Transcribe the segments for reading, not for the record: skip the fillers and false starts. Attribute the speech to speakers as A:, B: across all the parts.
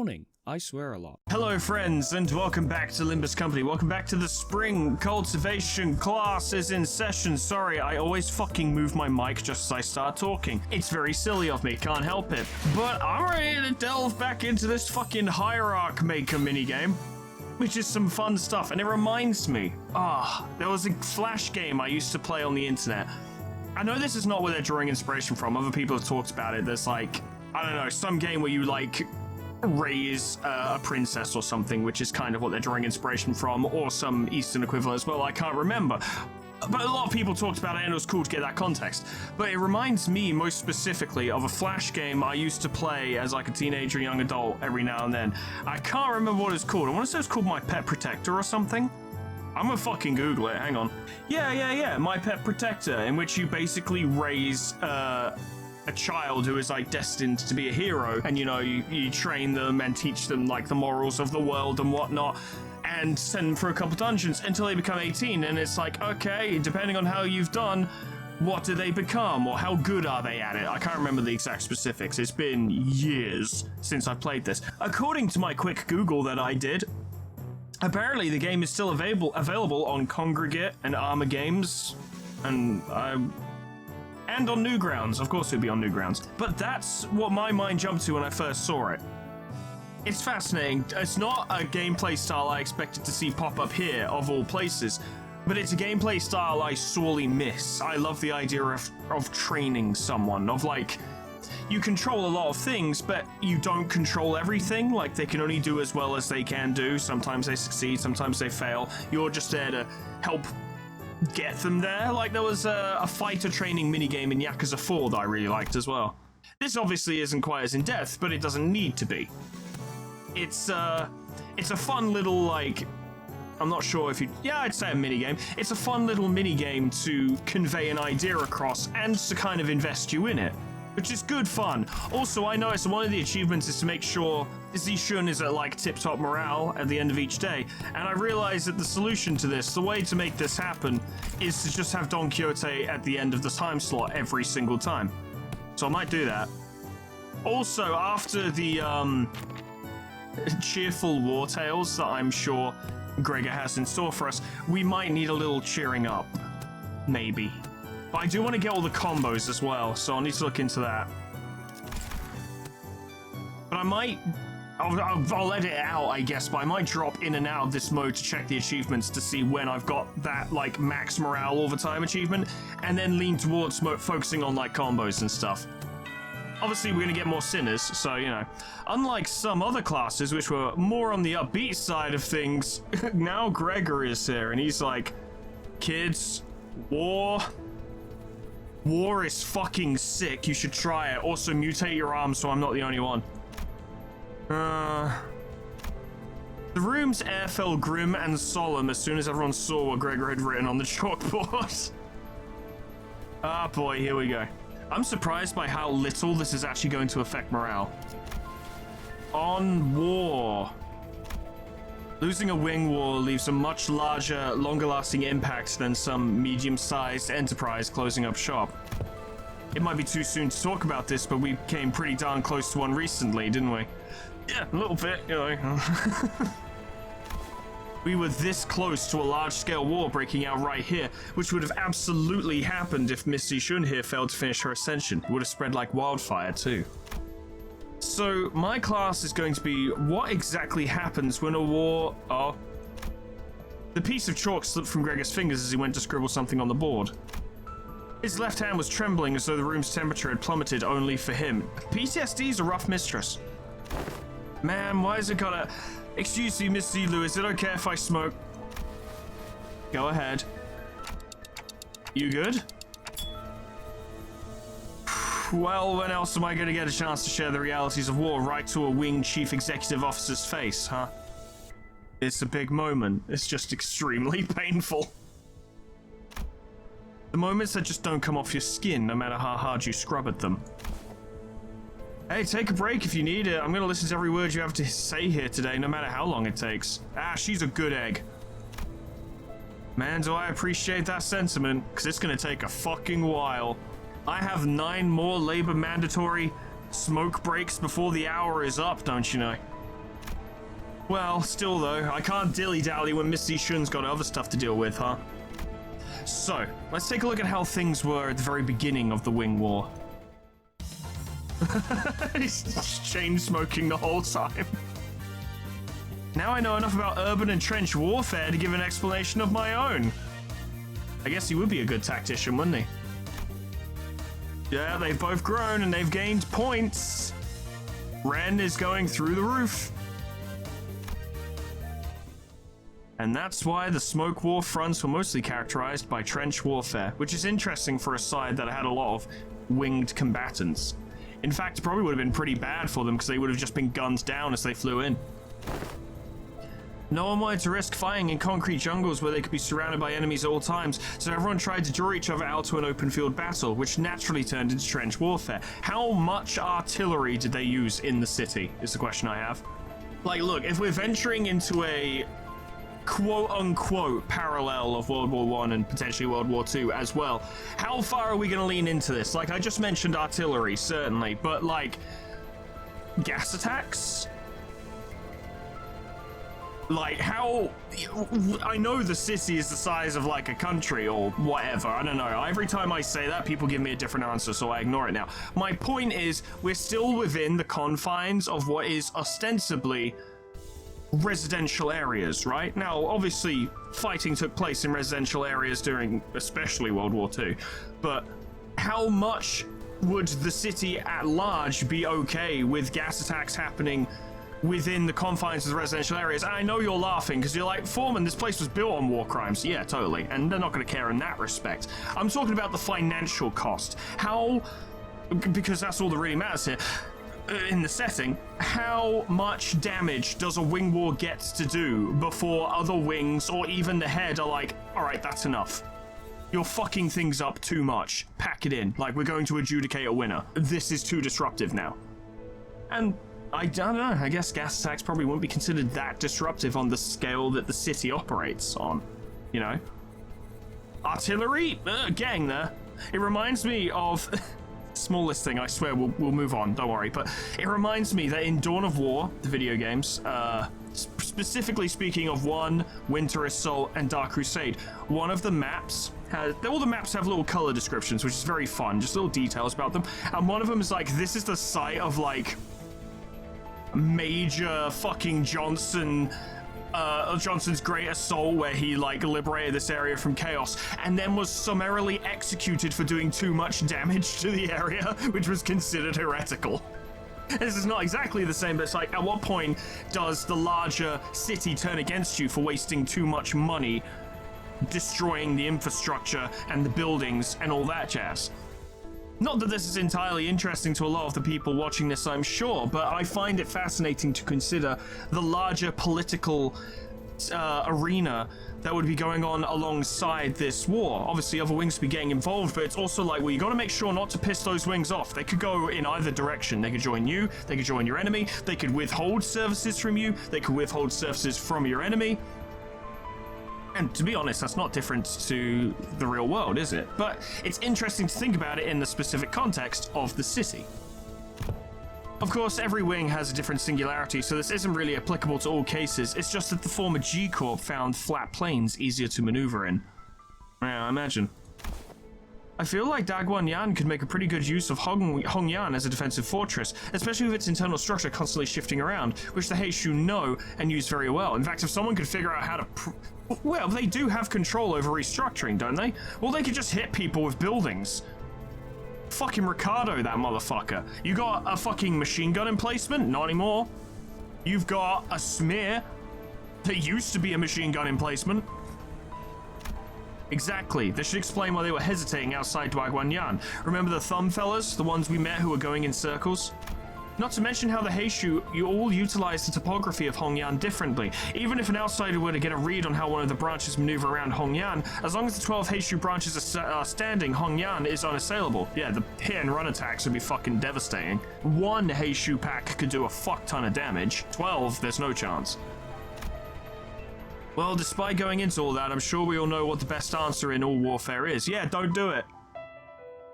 A: morning. I swear a lot.
B: Hello friends, and welcome back to Limbus Company. Welcome back to the spring cultivation class is in session. Sorry, I always fucking move my mic just as I start talking. It's very silly of me, can't help it. But I'm ready to delve back into this fucking hierarch maker minigame, which is some fun stuff. And it reminds me, there was a Flash game I used to play on the internet. I know this is not where they're drawing inspiration from. Other people have talked about it. There's like, I don't know, some game where you like raise a princess or something, which is kind of what they're drawing inspiration from, or some Eastern equivalent as well. I can't remember. But a lot of people talked about it, and it was cool to get that context. But it reminds me most specifically of a Flash game I used to play as like a teenager, young adult, every now and then. I can't remember what it's called. I want to say it's called My Pet Protector or something. I'm gonna fucking Google it, hang on. Yeah, My Pet Protector, in which you basically raise a child who is like destined to be a hero, and you know, you train them and teach them like the morals of the world and whatnot, and send them for a couple dungeons until they become 18, and it's like, okay, depending on how you've done, what do they become, or how good are they at it? I can't remember the exact specifics. It's been years since I played this. According to my quick Google that I did, apparently the game is still available on Congregate and Armor Games, and on Newgrounds. Of course it would be on Newgrounds. But that's what my mind jumped to when I first saw it. It's fascinating. It's not a gameplay style I expected to see pop up here, of all places, but it's a gameplay style I sorely miss. I love the idea of training someone, of like, you control a lot of things, but you don't control everything. Like, they can only do as well as they can do. Sometimes they succeed, sometimes they fail. You're just there to help get them there. Like, there was a fighter training minigame in Yakuza 4 that I really liked as well. This obviously isn't quite as in-depth, but it doesn't need to be. It's a fun little, like, I'm not sure if I'd say a minigame. It's a fun little minigame to convey an idea across and to kind of invest you in it, which is good fun. Also, I noticed one of the achievements is to make sure Zishun is at like tip-top morale at the end of each day, and I realized that the solution to this, the way to make this happen, is to just have Don Quixote at the end of the time slot every single time. So I might do that. Also, after the cheerful war tales that I'm sure Gregor has in store for us, we might need a little cheering up. Maybe. But I do want to get all the combos as well, so I'll need to look into that. But I'll edit it out, I guess, but I might drop in and out of this mode to check the achievements to see when I've got that, like, max morale all the time achievement, and then lean towards focusing on, like, combos and stuff. Obviously, we're going to get more sinners, so, you know. Unlike some other classes, which were more on the upbeat side of things, now Gregor is here, and he's like, kids, war is fucking sick. You should try it. Also, mutate your arm so I'm not the only one. The room's air fell grim and solemn as soon as everyone saw what Gregor had written on the chalkboard. Ah, boy, here we go. I'm surprised by how little this is actually going to affect morale. On war. Losing a wing war leaves a much larger, longer-lasting impact than some medium-sized enterprise closing up shop. It might be too soon to talk about this, but we came pretty darn close to one recently, didn't we? Yeah, a little bit, you know. We were this close to a large-scale war breaking out right here, which would have absolutely happened if Miss Zishun here failed to finish her ascension. It would have spread like wildfire, too. So, my class is going to be what exactly happens when a war... Oh. The piece of chalk slipped from Gregor's fingers as he went to scribble something on the board. His left hand was trembling as though the room's temperature had plummeted only for him. PTSD's a rough mistress. Man, why is it gotta... Excuse me, Miss Zilu, is it okay if I smoke? Go ahead. You good? Well, when else am I going to get a chance to share the realities of war right to a wing chief executive officer's face, huh? It's a big moment. It's just extremely painful. The moments that just don't come off your skin, no matter how hard you scrub at them. Hey, take a break if you need it. I'm going to listen to every word you have to say here today, no matter how long it takes. Ah, she's a good egg. Man, do I appreciate that sentiment, because it's going to take a fucking while. I have 9 more labor mandatory smoke breaks before the hour is up, don't you know? Well, still though, I can't dilly-dally when Misty Shun's got other stuff to deal with, huh? So, let's take a look at how things were at the very beginning of the Wing War. He's chain smoking the whole time. Now I know enough about urban and trench warfare to give an explanation of my own. I guess he would be a good tactician, wouldn't he? Yeah, they've both grown and they've gained points. Ren is going through the roof. And that's why the Smoke War fronts were mostly characterized by trench warfare, which is interesting for a side that had a lot of winged combatants. In fact, it probably would have been pretty bad for them because they would have just been gunned down as they flew in. No one wanted to risk fighting in concrete jungles where they could be surrounded by enemies at all times, so everyone tried to draw each other out to an open field battle, which naturally turned into trench warfare. How much artillery did they use in the city, is the question I have. Like, look, if we're venturing into a quote-unquote parallel of World War I and potentially World War II as well, how far are we going to lean into this? Like, I just mentioned artillery, certainly, but, like, gas attacks? Like, how... I know the city is the size of, like, a country or whatever. I don't know. Every time I say that, people give me a different answer, so I ignore it now. My point is, we're still within the confines of what is ostensibly residential areas, right? Now, obviously, fighting took place in residential areas during, especially World War II, but how much would the city at large be okay with gas attacks happening within the confines of the residential areas? And I know you're laughing because you're like, Foreman, this place was built on war crimes. Yeah, totally. And they're not going to care in that respect. I'm talking about the financial cost. How, because that's all that really matters here, in the setting, how much damage does a wing war get to do before other wings or even the head are like, all right, that's enough. You're fucking things up too much. Pack it in. Like, we're going to adjudicate a winner. This is too disruptive now. And I don't know, I guess gas attacks probably won't be considered that disruptive on the scale that the city operates on, you know? Artillery? Gang there. It reminds me of... smallest thing, I swear, we'll move on, don't worry, but it reminds me that in Dawn of War, the video games, specifically speaking of 1, Winter Assault, and Dark Crusade, one of the maps has, all the maps have little color descriptions, which is very fun, just little details about them, and one of them is like, this is the site of like Major fucking Johnson's Great Assault, where he like liberated this area from chaos and then was summarily executed for doing too much damage to the area, which was considered heretical. This is not exactly the same, but it's like, at what point does the larger city turn against you for wasting too much money destroying the infrastructure and the buildings and all that jazz? Not that this is entirely interesting to a lot of the people watching this, I'm sure, but I find it fascinating to consider the larger political arena that would be going on alongside this war. Obviously, other wings would be getting involved, but it's also like, well, you got to make sure not to piss those wings off. They could go in either direction. They could join you, they could join your enemy, they could withhold services from you, they could withhold services from your enemy. And to be honest, that's not different to the real world, is it? But it's interesting to think about it in the specific context of the city. Of course, every wing has a different singularity, so this isn't really applicable to all cases. It's just that the former G-Corp found flat plains easier to maneuver in. Yeah, I imagine. I feel like Dagwon-yan could make a pretty good use of Hongyan as a defensive fortress, especially with its internal structure constantly shifting around, which the Heishu know and use very well. In fact, if someone could figure out how to... well, they do have control over restructuring, don't they? Well, they could just hit people with buildings. Fucking Ricardo, that motherfucker. You got a fucking machine gun emplacement? Not anymore. You've got a smear that used to be a machine gun emplacement. Exactly. This should explain why they were hesitating outside Dwagwan-yan. Remember the thumb fellas? The ones we met who were going in circles? Not to mention how the Heishu, you all utilize the topography of Hongyan differently. Even if an outsider were to get a read on how one of the branches maneuver around Hongyan, as long as the 12 Heishu branches are standing, Hongyan is unassailable. Yeah, the hit and run attacks would be fucking devastating. One Heishu pack could do a fuck ton of damage. 12, there's no chance. Well, despite going into all that, I'm sure we all know what the best answer in all warfare is. Yeah, don't do it.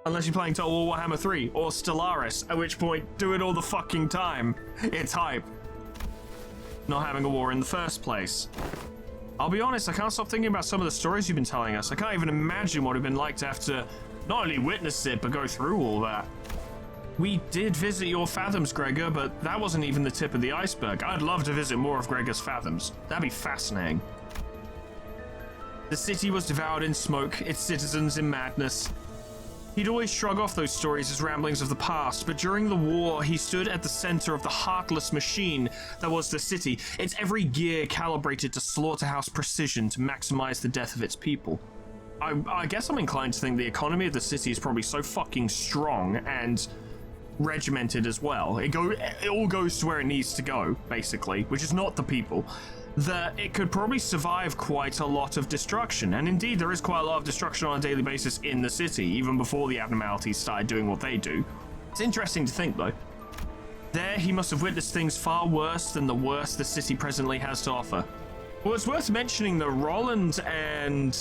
B: Unless you're playing Total War Warhammer 3 or Stellaris, at which point, do it all the fucking time. It's hype. not having a war in the first place. I'll be honest, I can't stop thinking about some of the stories you've been telling us. I can't even imagine what it'd been like to have to not only witness it, but go through all that. We did visit your fathoms, Gregor, but that wasn't even the tip of the iceberg. I'd love to visit more of Gregor's fathoms. That'd be fascinating. The city was devoured in smoke, its citizens in madness. He'd always shrug off those stories as ramblings of the past, but during the war, he stood at the center of the heartless machine that was the city, its every gear calibrated to slaughterhouse precision to maximize the death of its people. I guess I'm inclined to think the economy of the city is probably so fucking strong and regimented as well. It all goes to where it needs to go, basically, which is not the people, that it could probably survive quite a lot of destruction. And indeed, there is quite a lot of destruction on a daily basis in the city, even before the abnormalities started doing what they do. It's interesting to think, though. There, he must have witnessed things far worse than the worst the city presently has to offer. Well, it's worth mentioning that Roland and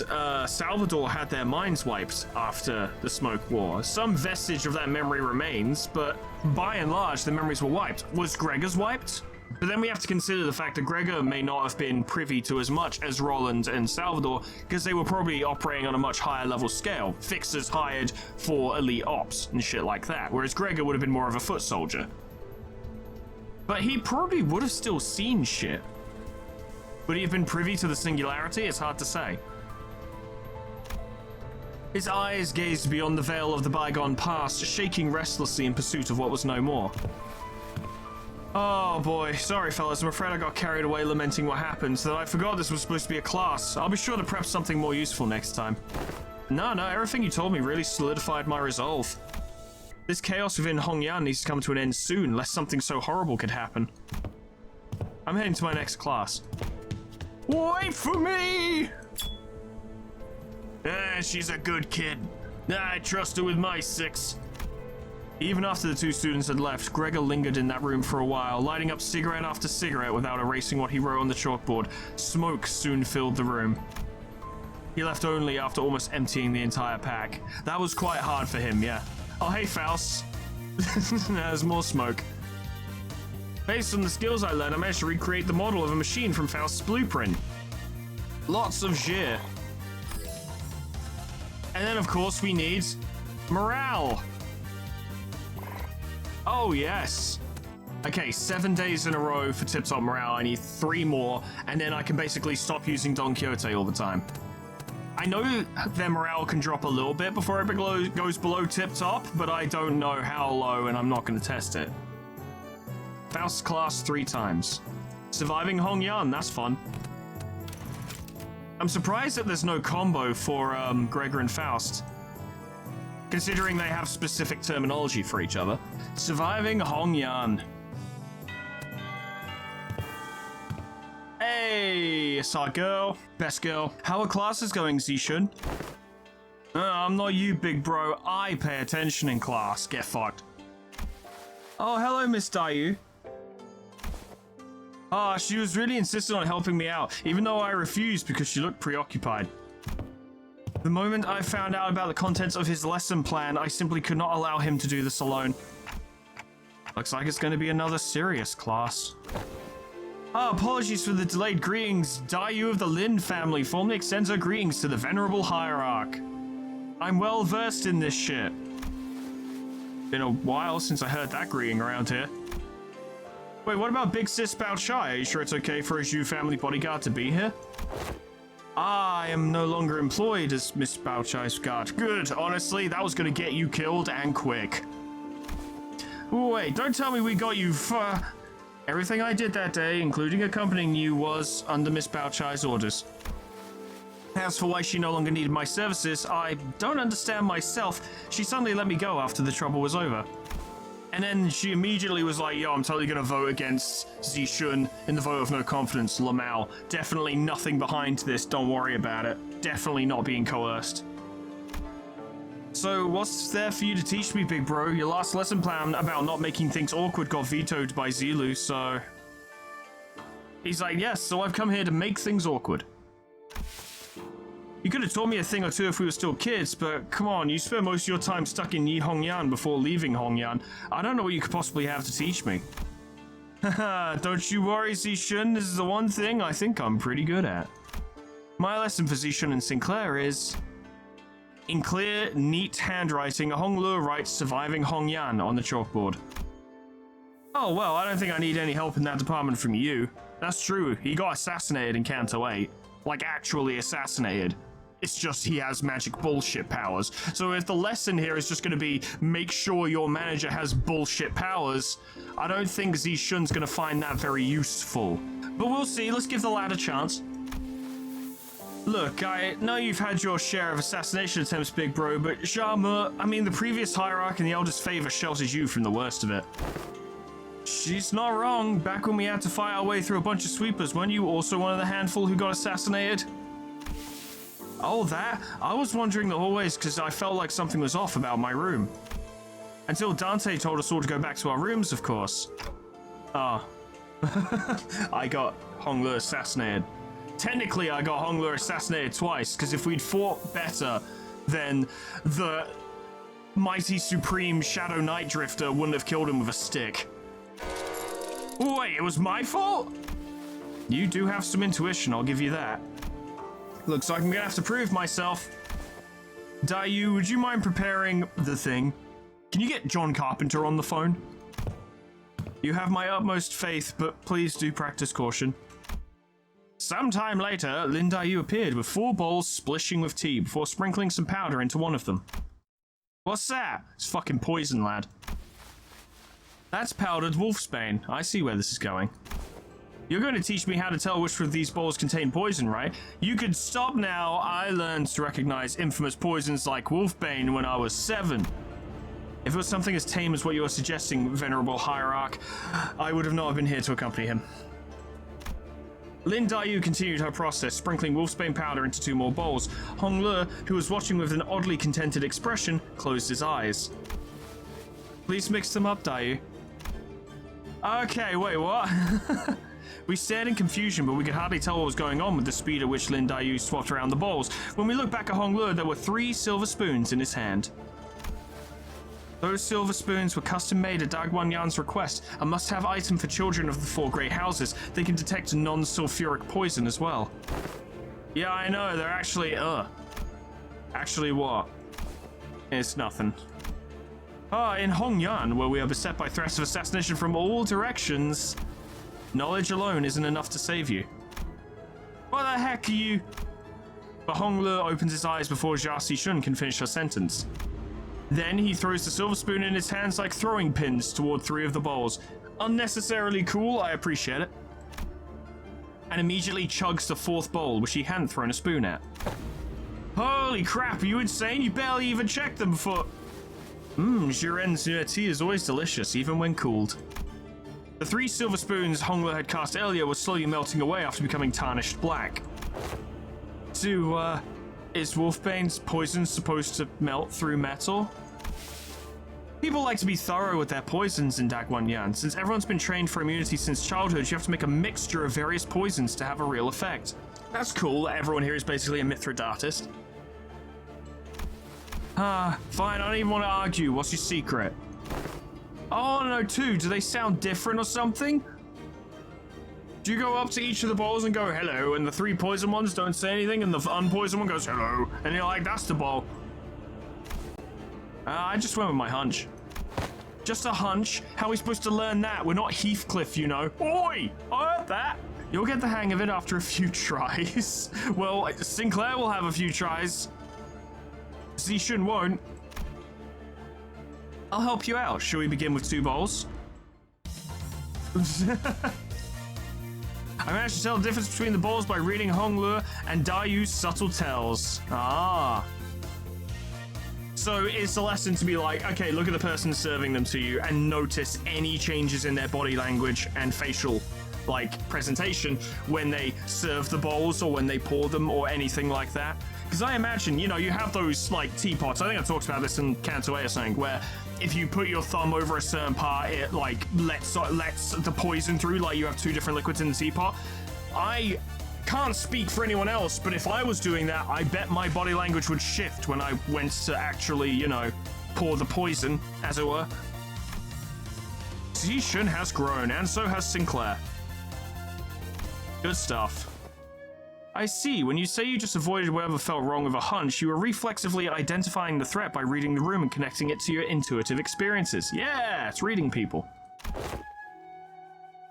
B: Salvador had their minds wiped after the Smoke War. Some vestige of that memory remains, but by and large, the memories were wiped. Was Gregor's wiped? But then we have to consider the fact that Gregor may not have been privy to as much as Roland and Salvador, because they were probably operating on a much higher level scale, fixers hired for elite ops and shit like that, whereas Gregor would have been more of a foot soldier. But he probably would have still seen shit. Would he have been privy to the singularity? It's hard to say. His eyes gazed beyond the veil of the bygone past, shaking restlessly in pursuit of what was no more. Oh boy, sorry fellas, I'm afraid I got carried away lamenting what happened, so that I forgot this was supposed to be a class. I'll be sure to prep something more useful next time. No, everything you told me really solidified my resolve. This chaos within Hongyan needs to come to an end soon, lest something so horrible could happen. I'm heading to my next class. Wait for me! She's a good kid. I trust her with my 6. Even after the 2 students had left, Gregor lingered in that room for a while, lighting up cigarette after cigarette without erasing what he wrote on the chalkboard. Smoke soon filled the room. He left only after almost emptying the entire pack. That was quite hard for him, yeah. Oh, hey, Faust. There's more smoke. Based on the skills I learned, I managed to recreate the model of a machine from Faust's blueprint. Lots of shit. And then, of course, we need morale. Oh, yes. Okay, 7 days in a row for tip-top morale. I need 3 more, and then I can basically stop using Don Quixote all the time. I know their morale can drop a little bit before it goes below tip-top, but I don't know how low, and I'm not going to test it. Faust class 3 times. Surviving Hongyan, that's fun. I'm surprised that there's no combo for Gregor and Faust, considering they have specific terminology for each other. Surviving Hongyan. Hey, it's our girl. Best girl. How are classes going, Zishun? I'm not you, big bro. I pay attention in class. Get fucked. Oh, hello, Miss Dayu. She was really insistent on helping me out, even though I refused because she looked preoccupied. The moment I found out about the contents of his lesson plan, I simply could not allow him to do this alone. Looks like it's going to be another serious class. Apologies for the delayed greetings. Dayu of the Lin family formally extends her greetings to the venerable hierarch. I'm well versed in this shit. Been a while since I heard that greeting around here. Wait, what about Big Sis Bao Chai? Are you sure it's okay for a Zhu family bodyguard to be here? I am no longer employed as Miss Bao Chai's guard. Good, honestly, that was gonna get you killed and quick. Wait, don't tell me we got you for... Everything I did that day, including accompanying you, was under Miss Bao Chai's orders. As for why she no longer needed my services, I don't understand myself. She suddenly let me go after the trouble was over. And then she immediately was like, yo, I'm totally gonna vote against Zishun in the vote of no confidence, Lamau. Definitely nothing behind this, don't worry about it. Definitely not being coerced. So, what's there for you to teach me, big bro? Your last lesson plan about not making things awkward got vetoed by Zilu, so... He's like, yes, so I've come here to make things awkward. You could have taught me a thing or two if we were still kids, but come on, you spent most of your time stuck in Yi Hongyan before leaving Hongyan. I don't know what you could possibly have to teach me. Haha, don't you worry, Zishun. This is the one thing I think I'm pretty good at. My lesson for Zishun and Sinclair is... In clear, neat handwriting, Honglu writes surviving Hongyan on the chalkboard. Oh, well, I don't think I need any help in that department from you. That's true, he got assassinated in Canto 8. Like, actually assassinated. It's just he has magic bullshit powers. So if the lesson here is just going to be make sure your manager has bullshit powers, I don't think Zishun's going to find that very useful. But we'll see, let's give the lad a chance. Look, I know you've had your share of assassination attempts, big bro, but Jame, I mean, the previous hierarch and the eldest favor sheltered you from the worst of it. She's not wrong. Back when we had to fight our way through a bunch of sweepers, weren't you also one of the handful who got assassinated? Oh, that? I was wandering the hallways because I felt like something was off about my room. Until Dante told us all to go back to our rooms, of course. Ah. I got Honglu assassinated. Technically, I got Honglu assassinated twice, because if we'd fought better, then the mighty supreme Shadow Knight Drifter wouldn't have killed him with a stick. Wait, it was my fault? You do have some intuition, I'll give you that. Looks like I'm gonna have to prove myself. Dayu, would you mind preparing the thing? Can you get John Carpenter on the phone? You have my utmost faith, but please do practice caution. Sometime later, Lin Dayu appeared with 4 bowls splishing with tea before sprinkling some powder into one of them. What's that? It's fucking poison, lad. That's powdered wolfsbane. I see where this is going. You're going to teach me how to tell which of these bowls contain poison, right? You could stop now. I learned to recognize infamous poisons like wolfbane when I was 7. If it was something as tame as what you are suggesting, Venerable Hierarch, I would have not been here to accompany him. Lin Dayu continued her process, sprinkling wolfsbane powder into 2 more bowls. Honglu, who was watching with an oddly contented expression, closed his eyes. Please mix them up, Dayu. Okay, wait, what? We stared in confusion, but we could hardly tell what was going on with the speed at which Lin Dayu swapped around the bowls. When we looked back at Honglu, there were 3 silver spoons in his hand. Those silver spoons were custom made at Dagwan Yan's request, a must-have item for children of the 4 great houses. They can detect non-sulfuric poison as well. Yeah, I know, they're actually, Actually what? It's nothing. In Hongyan, where we are beset by threats of assassination from all directions, knowledge alone isn't enough to save you. What the heck are you? But Honglu opens his eyes before Jia Xishun can finish her sentence. Then he throws the silver spoon in his hands like throwing pins toward 3 of the bowls. Unnecessarily cool, I appreciate it. And immediately chugs the 4th bowl, which he hadn't thrown a spoon at. Holy crap, are you insane? You barely even checked them before... Jiren's tea is always delicious, even when cooled. The 3 silver spoons Honglu had cast earlier were slowly melting away after becoming tarnished black. Is wolfbane's poison supposed to melt through metal? People like to be thorough with their poisons in Dagwan Yan. Since everyone's been trained for immunity since childhood, you have to make a mixture of various poisons to have a real effect. That's cool, everyone here is basically a Mithridatist. Fine, I don't even want to argue. What's your secret? Oh, no, too. Do they sound different or something? Do you go up to each of the bowls and go, hello, and the 3 poison ones don't say anything, and the unpoisoned one goes, hello, and you're like, that's the bowl. I just went with my hunch. Just a hunch? How are we supposed to learn that? We're not Heathcliff, you know. Oi! I heard that! You'll get the hang of it after a few tries. Well, Sinclair will have a few tries. Zishun won't. I'll help you out. Shall we begin with 2 bowls? I managed to tell the difference between the bowls by reading Honglu and Dayu's subtle tells. So it's a lesson to be like, okay, look at the person serving them to you and notice any changes in their body language and facial, presentation when they serve the bowls or when they pour them or anything like that. Because I imagine, you have those, teapots. I think I talked about this in Canto 8 or something, where if you put your thumb over a certain part, it, lets the poison through, you have 2 different liquids in the teapot. I can't speak for anyone else, but if I was doing that, I bet my body language would shift when I went to actually, pour the poison, as it were. Zishun has grown, and so has Sinclair. Good stuff. I see. When you say you just avoided whatever felt wrong with a hunch, you were reflexively identifying the threat by reading the room and connecting it to your intuitive experiences. Yeah, it's reading people.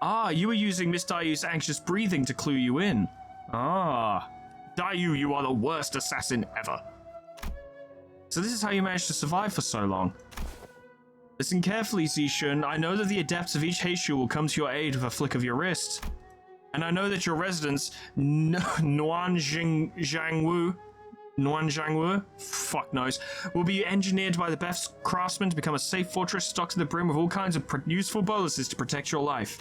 B: Ah, you were using Miss Dayu's anxious breathing to clue you in. Ah. Dayu, you are the worst assassin ever. So this is how you managed to survive for so long. Listen carefully, Zishun. I know that the adepts of each Heishu will come to your aid with a flick of your wrist. And I know that your residence, Nuanzhangwu, fuck knows, will be engineered by the best craftsmen to become a safe fortress stocked to the brim with all kinds of useful bonuses to protect your life.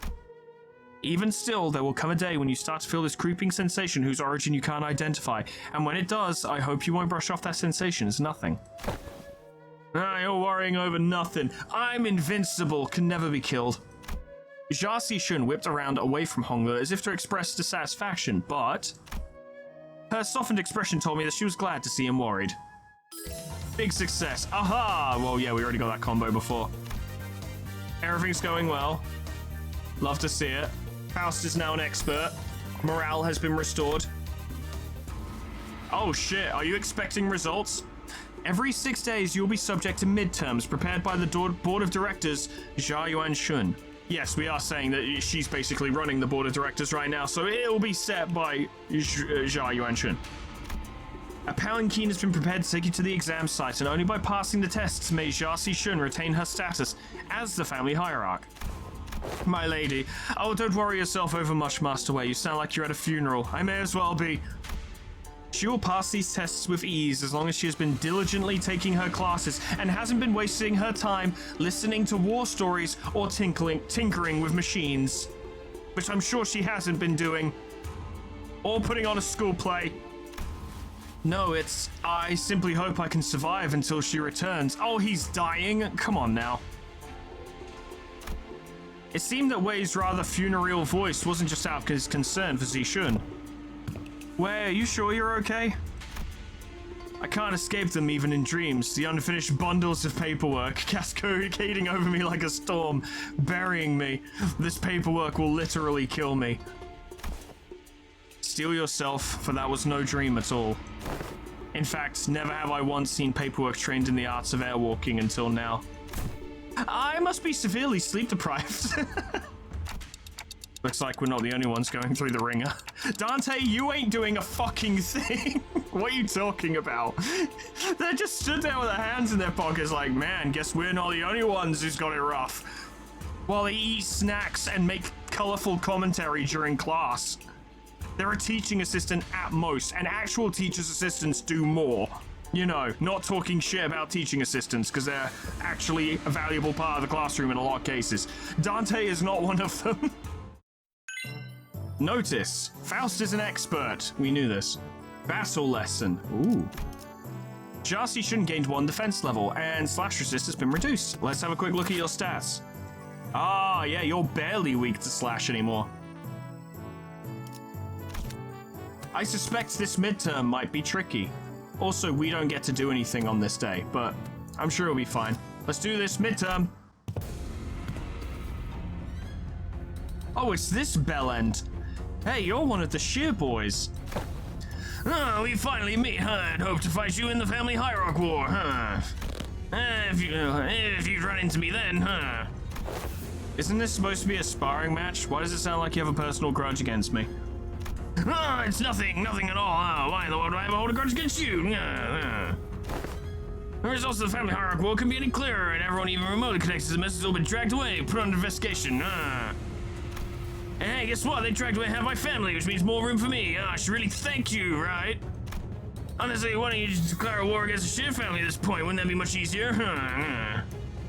B: Even still, there will come a day when you start to feel this creeping sensation whose origin you can't identify, and when it does, I hope you won't brush off that sensation as nothing. Ah, you're worrying over nothing. I'm invincible, can never be killed. Jia Zishun whipped around away from Hongler as if to express dissatisfaction, but her softened expression told me that she was glad to see him worried. Big success. Aha! Well, yeah, we already got that combo before. Everything's going well. Love to see it. Faust is now an expert. Morale has been restored. Oh shit, are you expecting results? Every 6 days, you'll be subject to midterms prepared by the board of directors, Jia Yuanshun. Yes, we are saying that she's basically running the board of directors right now, so it will be set by Jia Yuanshun. A palanquin has been prepared to take you to the exam site, and only by passing the tests may Jia Zishun retain her status as the family hierarch. My lady, oh, don't worry yourself over much, Master Wei. You sound like you're at a funeral. I may as well be. She will pass these tests with ease as long as she has been diligently taking her classes and hasn't been wasting her time listening to war stories or tinkering with machines. Which I'm sure she hasn't been doing. Or putting on a school play. No, it's, I simply hope I can survive until she returns. Oh, he's dying? Come on now. It seemed that Wei's rather funereal voice wasn't just out of his concern for Zishun. Wei, are you sure you're okay? I can't escape them even in dreams. The unfinished bundles of paperwork cascading over me like a storm, burying me. This paperwork will literally kill me. Steel yourself, for that was no dream at all. In fact, never have I once seen paperwork trained in the arts of airwalking until now. I must be severely sleep deprived. Looks like we're not the only ones going through the ringer. Dante, you ain't doing a fucking thing. What are you talking about? They just stood there with their hands in their pockets like, man, guess we're not the only ones who's got it rough. While they eat snacks and make colorful commentary during class. They're a teaching assistant at most, and actual teacher's assistants do more. You know, not talking shit about teaching assistants, because they're actually a valuable part of the classroom in a lot of cases. Dante is not one of them. Notice, Faust is an expert. We knew this. Battle lesson. Ooh. Jia Zishun gained 1 defense level, and slash resist has been reduced. Let's have a quick look at your stats. Ah, yeah, you're barely weak to slash anymore. I suspect this midterm might be tricky. Also, we don't get to do anything on this day, but I'm sure it'll be fine. Let's do this midterm. Oh, it's this bell end. Hey, you're one of the Shear boys. Oh, we finally meet, huh? I'd hoped to fight you in the family hierarch war, huh? If you'd run into me then, huh? Isn't this supposed to be a sparring match? Why does it sound like you have a personal grudge against me? Oh, it's nothing at all. Why in the world do I have a hold a grudge against you? The results of the family hierarch war can be any clearer, and everyone even remotely connected to the message will be dragged away, put under investigation. And hey, guess what? They dragged away half my family, which means more room for me. I should really thank you, right? Honestly, why don't you just declare a war against the Shear family at this point? Wouldn't that be much easier?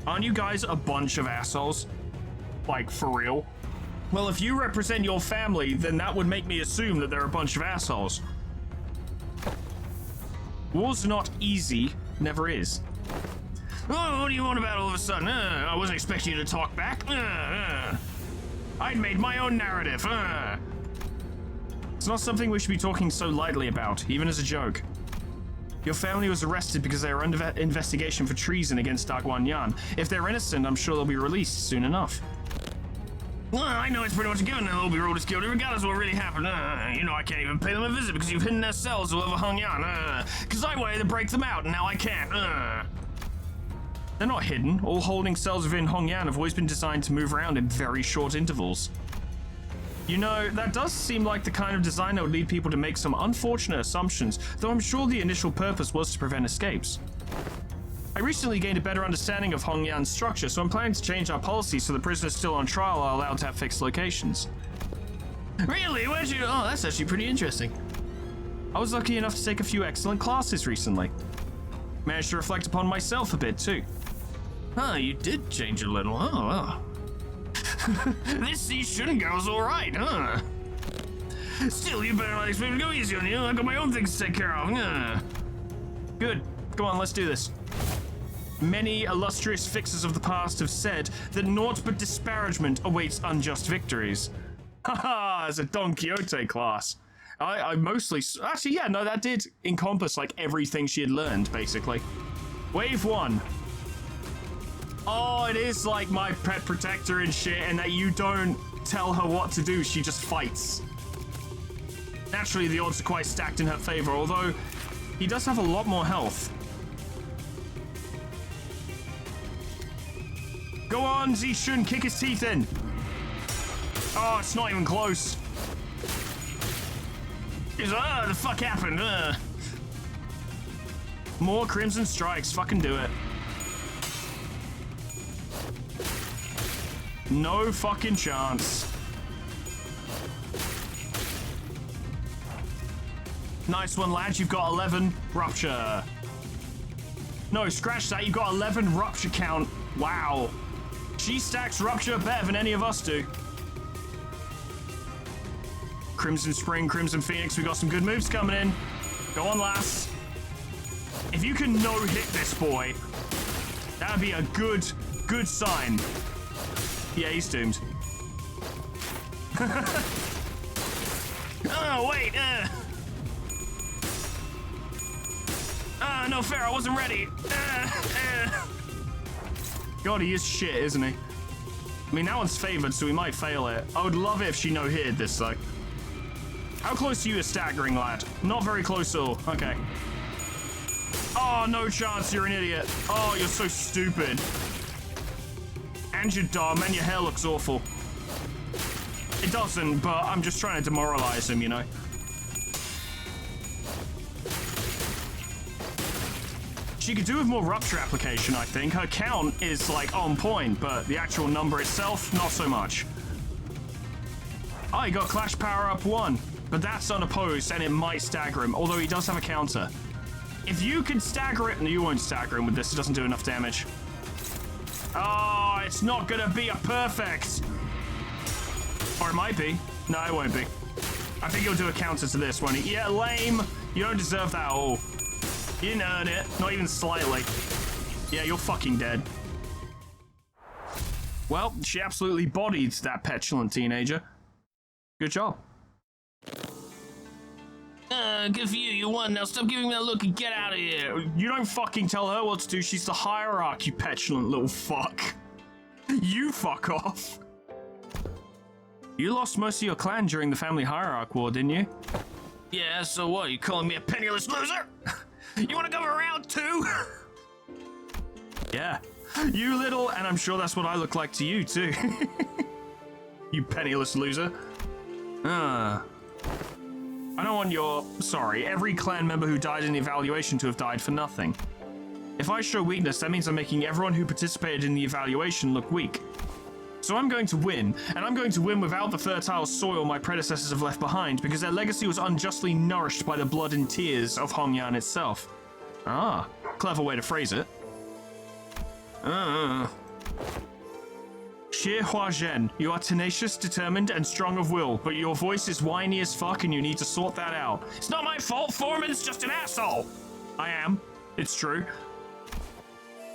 B: Aren't you guys a bunch of assholes? Like, for real? Well, if you represent your family, then that would make me assume that they're a bunch of assholes. War's not easy, never is. Oh, what do you want about all of a sudden? I wasn't expecting you to talk back. I'd made my own narrative. It's not something we should be talking so lightly about, even as a joke. Your family was arrested because they were under investigation for treason against Dagwan Yan. If they're innocent, I'm sure they'll be released soon enough. Well, I know it's pretty much a given that they'll be ruled as guilty regardless of what really happened. You know I can't even pay them a visit because you've hidden their cells all over Hongyan. Because I wanted to break them out and now I can't. They're not hidden. All holding cells within Hongyan have always been designed to move around in very short intervals. You know, that does seem like the kind of design that would lead people to make some unfortunate assumptions, though I'm sure the initial purpose was to prevent escapes. I recently gained a better understanding of Hongyan's structure, so I'm planning to change our policy so the prisoners still on trial are allowed to have fixed locations. Really? Where'd you... Oh, that's actually pretty interesting. I was lucky enough to take a few excellent classes recently. Managed to reflect upon myself a bit, too. Huh, you did change a little, huh? Well. This Seashun girl's alright, huh? Still, you better not expect me to go easy on you. I got my own things to take care of. Good. Go on, let's do this. Many illustrious fixers of the past have said that naught but disparagement awaits unjust victories. Haha, as a Don Quixote class. I mostly... Actually, yeah, no, that did encompass, like, everything she had learned, basically. Wave 1. Oh, it is like my pet protector and shit, and that you don't tell her what to do, she just fights. Naturally, the odds are quite stacked in her favor, although he does have a lot more health. Go on, Zishun, kick his teeth in. Oh, it's not even close. He's like, the fuck happened? More Crimson Strikes, fucking do it. No fucking chance. Nice one, lads. You've got 11 rupture. No, scratch that. You've got 11 rupture count. Wow. She stacks rupture better than any of us do. Crimson Spring, Crimson Phoenix. We got some good moves coming in. Go on, lass. If you can no-hit this boy, that'd be a good sign. Yeah, he's doomed. Oh, wait. No fair, I wasn't ready. God, he is shit, isn't he? I mean, that one's favored, so we might fail it. I would love it if she no-hit this, though. How close are you to staggering, lad? Not very close at all. Okay. Oh, no chance. You're an idiot. Oh, you're so stupid. And you're dumb, and your hair looks awful. It doesn't, but I'm just trying to demoralize him, you know? She could do with more rupture application, I think. Her count is, like, on point, but the actual number itself, not so much. Oh, he got Clash Power Up 1, but that's unopposed, and it might stagger him, although he does have a counter. If you can stagger it... No, you won't stagger him with this. It doesn't do enough damage. Oh, it's not gonna be a perfect. Or it might be. No, it won't be. I think he'll do a counter to this, won't he? Yeah, lame. You don't deserve that at all. You didn't earn it. Not even slightly. Yeah, you're fucking dead. Well, she absolutely bodied that petulant teenager. Good job. Good for you. You won. Now stop giving me that look and get out of here. You don't fucking tell her what to do. She's the hierarch, you petulant little fuck. You fuck off. You lost most of your clan during the family hierarch war, didn't you? Yeah, so what? You calling me a penniless loser? You want to go around too? Yeah. You little... And I'm sure that's what I look like to you, too. You penniless loser. I don't want your... Sorry, every clan member who died in the evaluation to have died for nothing. If I show weakness, that means I'm making everyone who participated in the evaluation look weak. So I'm going to win, and I'm going to win without the fertile soil my predecessors have left behind, because their legacy was unjustly nourished by the blood and tears of Hongyan itself. Ah, clever way to phrase it. Xie Huazhen, you are tenacious, determined, and strong of will, but your voice is whiny as fuck and you need to sort that out. It's not my fault, Foreman's just an asshole! I am. It's true.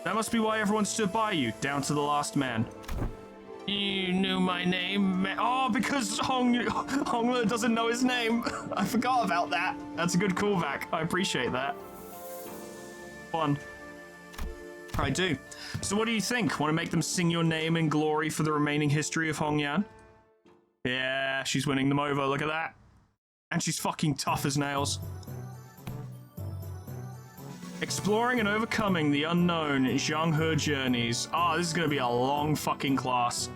B: That must be why everyone stood by you, down to the last man. You knew my name? Oh, because Hongler doesn't know his name. I forgot about that. That's a good callback. I appreciate that. Fun. I do. So what do you think? Want to make them sing your name in glory for the remaining history of Hongyan? Yeah, she's winning them over. Look at that. And she's fucking tough as nails. Exploring and overcoming the unknown Zhanghe journeys. Ah, this is going to be a long fucking class.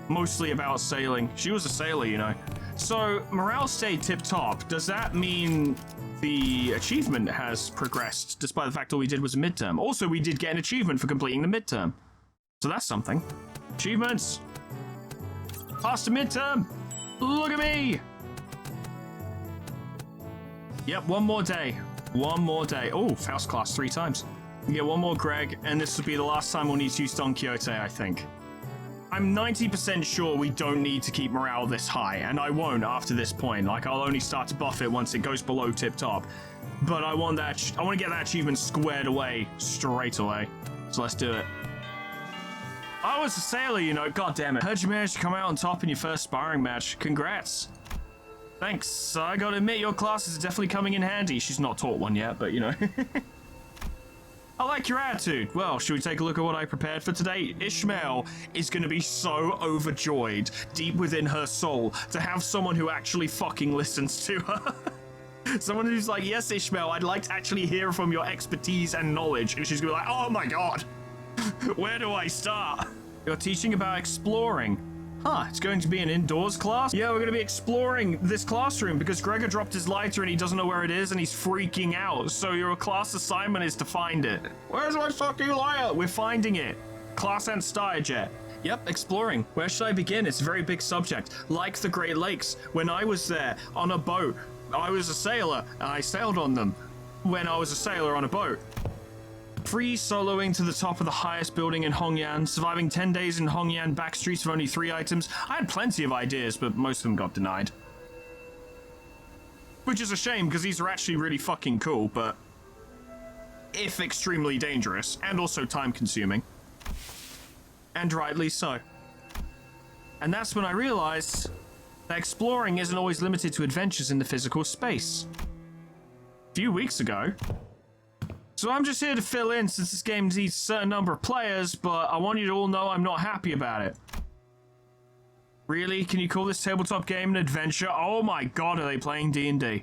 B: Mostly about sailing. She was a sailor, you know. So, morale stayed tip-top. Does that mean the achievement has progressed, despite the fact all we did was a midterm? Also, we did get an achievement for completing the midterm. So that's something. Achievements. Past a midterm. Look at me. Yep, one more day. One more day. Oh, Faust class 3 times. We get one more Greg, and this will be the last time we'll need to use Don Quixote, I think. I'm 90% sure we don't need to keep morale this high, and I won't after this point. Like, I'll only start to buff it once it goes below tip-top. But I want to get that achievement squared away straight away. So let's do it. I was a sailor, you know. God damn it. Heard you managed to come out on top in your first sparring match. Congrats. Thanks. I gotta admit, your classes are definitely coming in handy. She's not taught one yet, but you know. I like your attitude. Well, should we take a look at what I prepared for today? Ishmael is going to be so overjoyed deep within her soul to have someone who actually fucking listens to her. Someone who's like, yes, Ishmael, I'd like to actually hear from your expertise and knowledge. And she's going to be like, oh my god, where do I start? You're teaching about exploring. Huh, it's going to be an indoors class? Yeah, we're going to be exploring this classroom because Gregor dropped his lighter and he doesn't know where it is and he's freaking out. So your class assignment is to find it. Where's my fucking lighter? We're finding it. Class and Jet. Yep, exploring. Where should I begin? It's a very big subject. Like the Great Lakes. When I was there on a boat, I was a sailor and I sailed on them. When I was a sailor on a boat. Free soloing to the top of the highest building in Hongyan, surviving 10 days in Hongyan backstreets with only 3 items. I had plenty of ideas, but most of them got denied. Which is a shame, because these are actually really fucking cool, but if extremely dangerous, and also time-consuming. And rightly so. And that's when I realized that exploring isn't always limited to adventures in the physical space. A few weeks ago, so I'm just here to fill in since this game needs a certain number of players, but I want you to all know I'm not happy about it. Really? Can you call this tabletop game an adventure? Oh my god, are they playing D&D?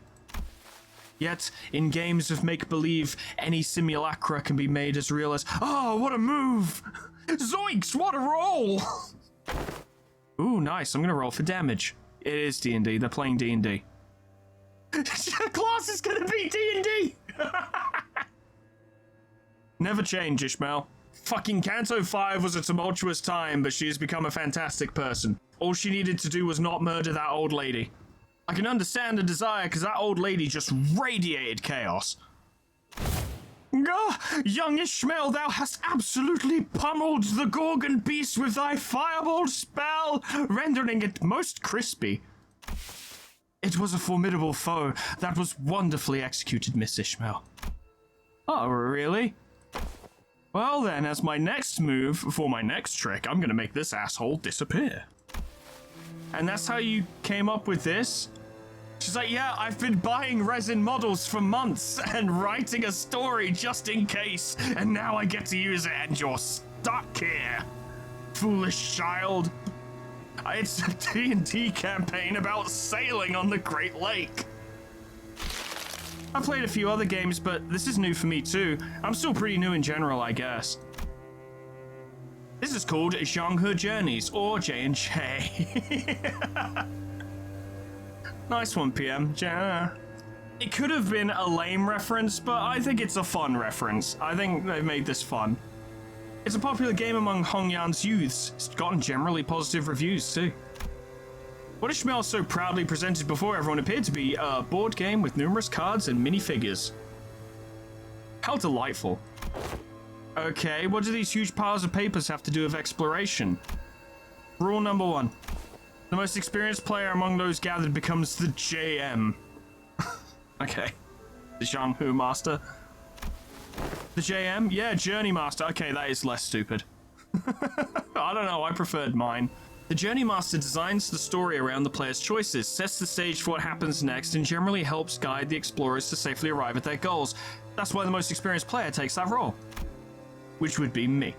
B: Yet, in games of make-believe, any simulacra can be made as real as, oh, what a move! Zoinks, what a roll! Ooh, nice, I'm gonna roll for damage. It is D&D, they're playing D&D. The class is gonna be D&D! Never change, Ishmael. Fucking Canto 5 was a tumultuous time, but she has become a fantastic person. All she needed to do was not murder that old lady. I can understand the desire, because that old lady just radiated chaos. Young Ishmael, thou hast absolutely pummeled the Gorgon beast with thy fireball spell, rendering it most crispy. It was a formidable foe that was wonderfully executed, Miss Ishmael. Oh, really? Well then, as my next move, for my next trick, I'm gonna make this asshole disappear. And that's how you came up with this? She's like, yeah, I've been buying resin models for months and writing a story just in case, and now I get to use it and you're stuck here. Foolish child. It's a D&D campaign about sailing on the Great Lake. I've played a few other games, but this is new for me too. I'm still pretty new in general, I guess. This is called Zhanghe Journeys, or J&J. Nice one, PM. It could have been a lame reference, but I think it's a fun reference. I think they've made this fun. It's a popular game among Hongyan's youths. It's gotten generally positive reviews too. What Ishmael so proudly presented before everyone appeared to be a board game with numerous cards and minifigures. How delightful. Okay, what do these huge piles of papers have to do with exploration? Rule number 1. The most experienced player among those gathered becomes the JM. Okay. The Zhanghe Master. The JM? Yeah, Journey Master. Okay, that is less stupid. I don't know, I preferred mine. The Journey Master designs the story around the player's choices, sets the stage for what happens next, and generally helps guide the explorers to safely arrive at their goals. That's why the most experienced player takes that role. Which would be me.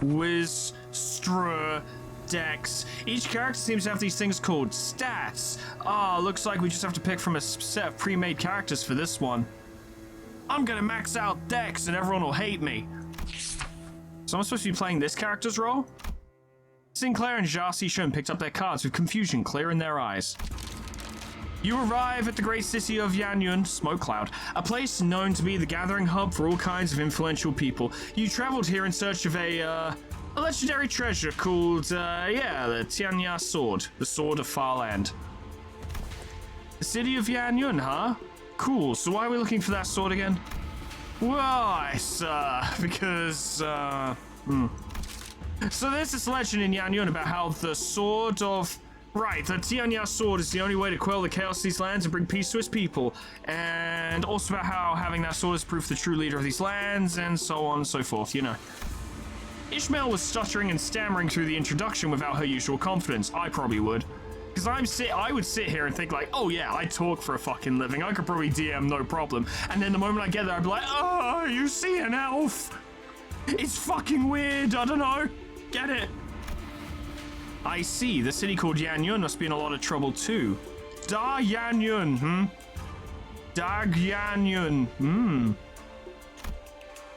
B: Wiz, Str, Dex. Each character seems to have these things called stats. Ah, looks like we just have to pick from a set of pre-made characters for this one. I'm gonna max out Dex and everyone will hate me. So I'm supposed to be playing this character's role? Sinclair and Jarcy Shun picked up their cards with confusion clear in their eyes. You arrive at the great city of Yanyun, Smoke Cloud, a place known to be the gathering hub for all kinds of influential people. You traveled here in search of a legendary treasure called, the Tianya Sword, the Sword of Farland. The city of Yanyun, huh? Cool, so why are we looking for that sword again? Well, because, So there's this legend in Yanyun about how the sword of... Right, the Tianya sword is the only way to quell the chaos of these lands and bring peace to its people. And also about how having that sword is proof the true leader of these lands, and so on and so forth, you know. Ishmael was stuttering and stammering through the introduction without her usual confidence. I probably would. Because I would sit here and think like, oh yeah, I talk for a fucking living. I could probably DM no problem. And then the moment I get there, I'd be like, oh, you see an elf? It's fucking weird, I don't know. Get it? I see, the city called Yanyun must be in a lot of trouble too. Da Yanyun, Dag Yanyun,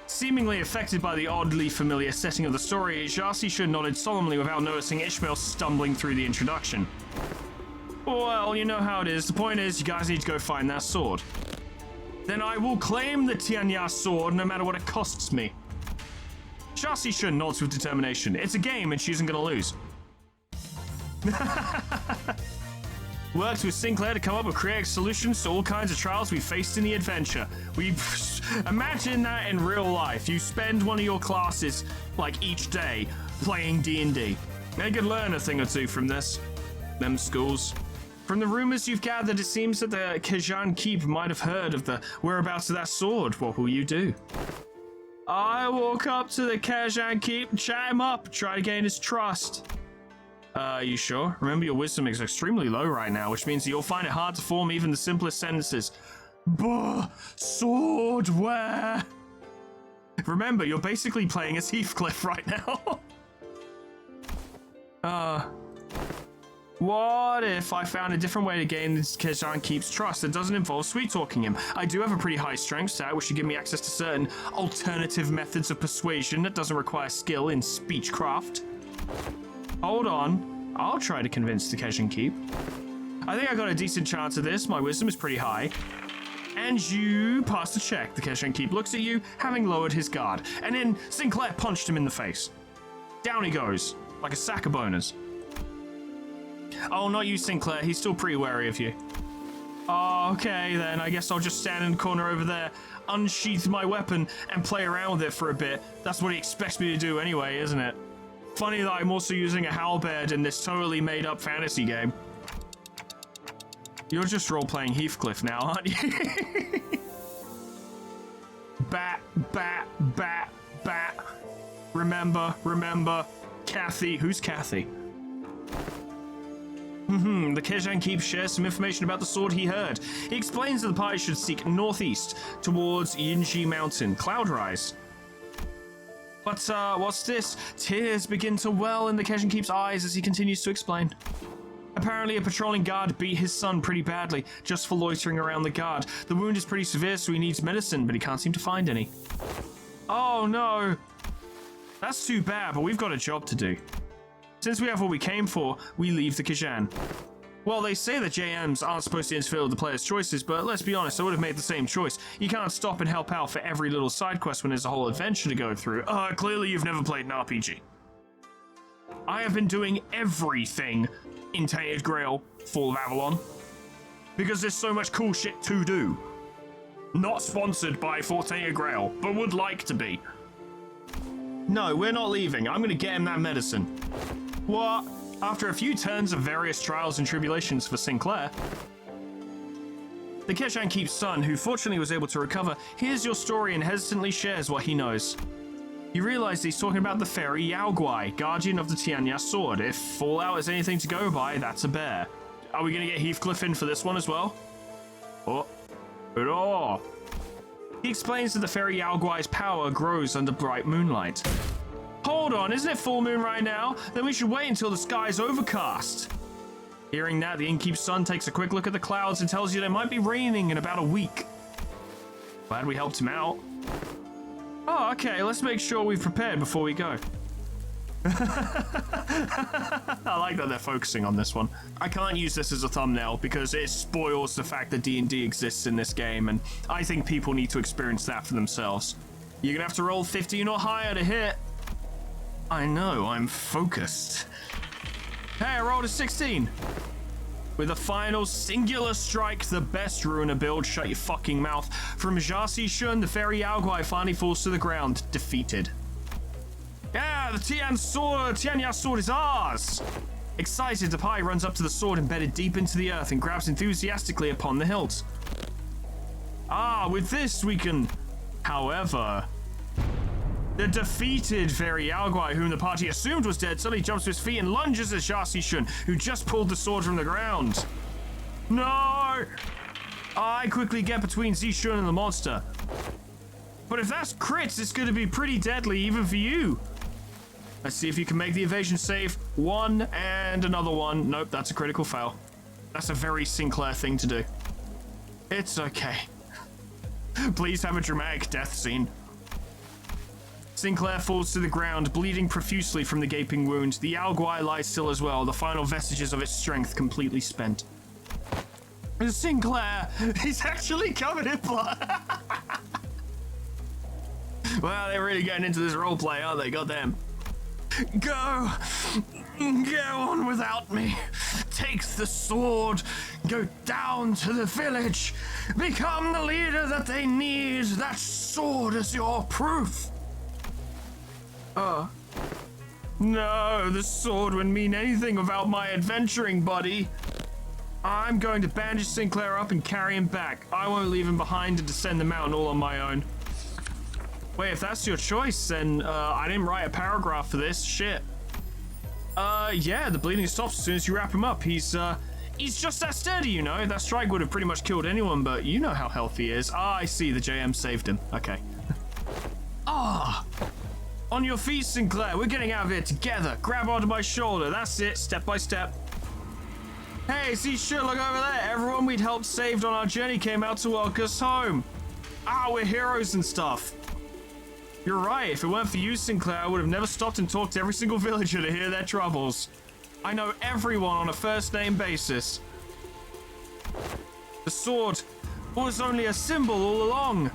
B: Seemingly affected by the oddly familiar setting of the story, Jarcy Shun nodded solemnly without noticing Ishmael stumbling through the introduction. Well, you know how it is. The point is, you guys need to go find that sword. Then I will claim the Tianya sword no matter what it costs me. Jarcy Shun nods with determination. It's a game and she isn't going to lose. Worked with Sinclair to come up with creative solutions to all kinds of trials we faced in the adventure. Imagine that in real life. You spend one of your classes, like each day, playing D&D. They could learn a thing or two from this. Them schools. From the rumors you've gathered, it seems that the Kajan Keep might have heard of the whereabouts of that sword. What will you do? I walk up to the Kajan Keep, chat him up, try to gain his trust. You sure? Remember, your wisdom is extremely low right now, which means you'll find it hard to form even the simplest sentences. Buh! Sword where? Remember, you're basically playing as Heathcliff right now. What if I found a different way to gain this Kajan Keep's trust that doesn't involve sweet-talking him? I do have a pretty high strength stat, which should give me access to certain alternative methods of persuasion that doesn't require skill in speechcraft. Hold on, I'll try to convince the Kajan Keep. I think I got a decent chance of this, my wisdom is pretty high. And you pass the check. The Kajan Keep looks at you, having lowered his guard, and then Sinclair punched him in the face. Down he goes, like a sack of boners. Oh, not you, Sinclair, he's still pretty wary of you. Oh, okay then, I guess I'll just stand in the corner over there, unsheath my weapon, and play around with it for a bit. That's what he expects me to do anyway, isn't it? Funny that I'm also using a halberd in this totally made-up fantasy game. You're just role-playing Heathcliff now, aren't you? Bat, bat, bat, bat. Remember. Kathy. Who's Kathy? The Kajan Keep shares some information about the sword he heard. He explains that the party should seek northeast towards Yinji Mountain, Cloudrise. But, what's this? Tears begin to well in the Kajan Keep's eyes as he continues to explain. Apparently, a patrolling guard beat his son pretty badly, just for loitering around the guard. The wound is pretty severe, so he needs medicine, but he can't seem to find any. Oh, no. That's too bad, but we've got a job to do. Since we have what we came for, we leave the Kajan. Well, they say that JMs aren't supposed to interfere with the player's choices, but let's be honest, I would have made the same choice. You can't stop and help out for every little side quest when there's a whole adventure to go through. Clearly you've never played an RPG. I have been doing everything in Tainted Grail, Fall of Avalon, because there's so much cool shit to do. Not sponsored by Tainted Grail, but would like to be. No, we're not leaving. I'm gonna get him that medicine. What? After a few turns of various trials and tribulations for Sinclair, the Kajan Keep's son, who fortunately was able to recover, hears your story and hesitantly shares what he knows. You realize he's talking about the fairy Yaoguai, guardian of the Tianya sword. If Fallout is anything to go by, that's a bear. Are we gonna get Heathcliff in for this one as well? Oh. He explains that the fairy Yaoguai's power grows under bright moonlight. Hold hold on, isn't it full moon right now? Then we should wait until the sky's overcast. Hearing that, the innkeep's son takes a quick look at the clouds and tells you it might be raining in about a week. Glad we helped him out. Oh, okay, let's make sure we've prepared before we go. I like that they're focusing on this one. I can't use this as a thumbnail because it spoils the fact that D&D exists in this game, and I think people need to experience that for themselves. You're gonna have to roll 50 or higher to hit. I know, I'm focused. Hey, I rolled a 16. With a final singular strike, the best ruiner build, shut your fucking mouth, from Jasi Shun, the fairy Yaoguai finally falls to the ground, defeated. Yeah, the Tianya sword is ours! Excited, the Pai runs up to the sword embedded deep into the earth and grabs enthusiastically upon the hilt. Ah, with this we can... However... The defeated fairy Yaoguai, whom the party assumed was dead, suddenly jumps to his feet and lunges at Jasi Shun, who just pulled the sword from the ground. No! I quickly get between Zishun and the monster. But if that's crits, it's going to be pretty deadly even for you. Let's see if you can make the evasion save. One and another one. Nope, that's a critical fail. That's a very Sinclair thing to do. It's okay. Please have a dramatic death scene. Sinclair falls to the ground, bleeding profusely from the gaping wound. The Yaoguai lies still as well, the final vestiges of its strength completely spent. Sinclair! He's actually covered in blood! Well, they're really getting into this roleplay, aren't they? Goddamn. Go on without me. Take the sword. Go down to the village. Become the leader that they need. That sword is your proof. No, the sword wouldn't mean anything without my adventuring buddy. I'm going to bandage Sinclair up and carry him back. I won't leave him behind to descend the mountain all on my own. Wait, if that's your choice, then I didn't write a paragraph for this. Shit. Yeah, the bleeding stops as soon as you wrap him up. He's just that steady, you know. That strike would have pretty much killed anyone, but you know how healthy he is. Ah, I see. The JM saved him. Okay. On your feet, Sinclair. We're getting out of here together. Grab onto my shoulder. That's it. Step by step. Hey, see, sure, look over there. Everyone we'd helped saved on our journey came out to welcome us home. We're heroes and stuff. You're right. If it weren't for you, Sinclair, I would have never stopped and talked to every single villager to hear their troubles. I know everyone on a first-name basis. The sword was only a symbol all along.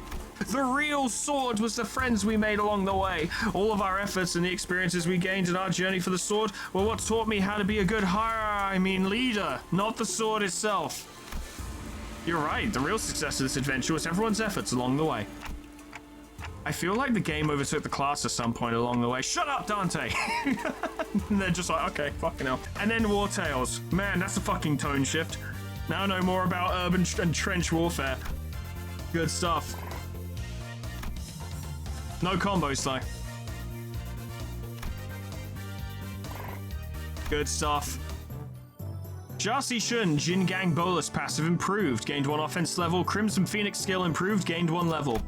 B: The real sword was the friends we made along the way. All of our efforts and the experiences we gained in our journey for the sword were what taught me how to be a good leader, not the sword itself. You're right, the real success of this adventure was everyone's efforts along the way. I feel like the game overtook the class at some point along the way. Shut up, Dante! And they're just like, okay, fucking hell. And then War Tales. Man, that's a fucking tone shift. Now I know more about urban and trench warfare. Good stuff. No combos, though. Good stuff. Jasi Shun, Jin Gang Bolus passive improved. Gained 1 offense level. Crimson Phoenix skill improved. Gained 1 level.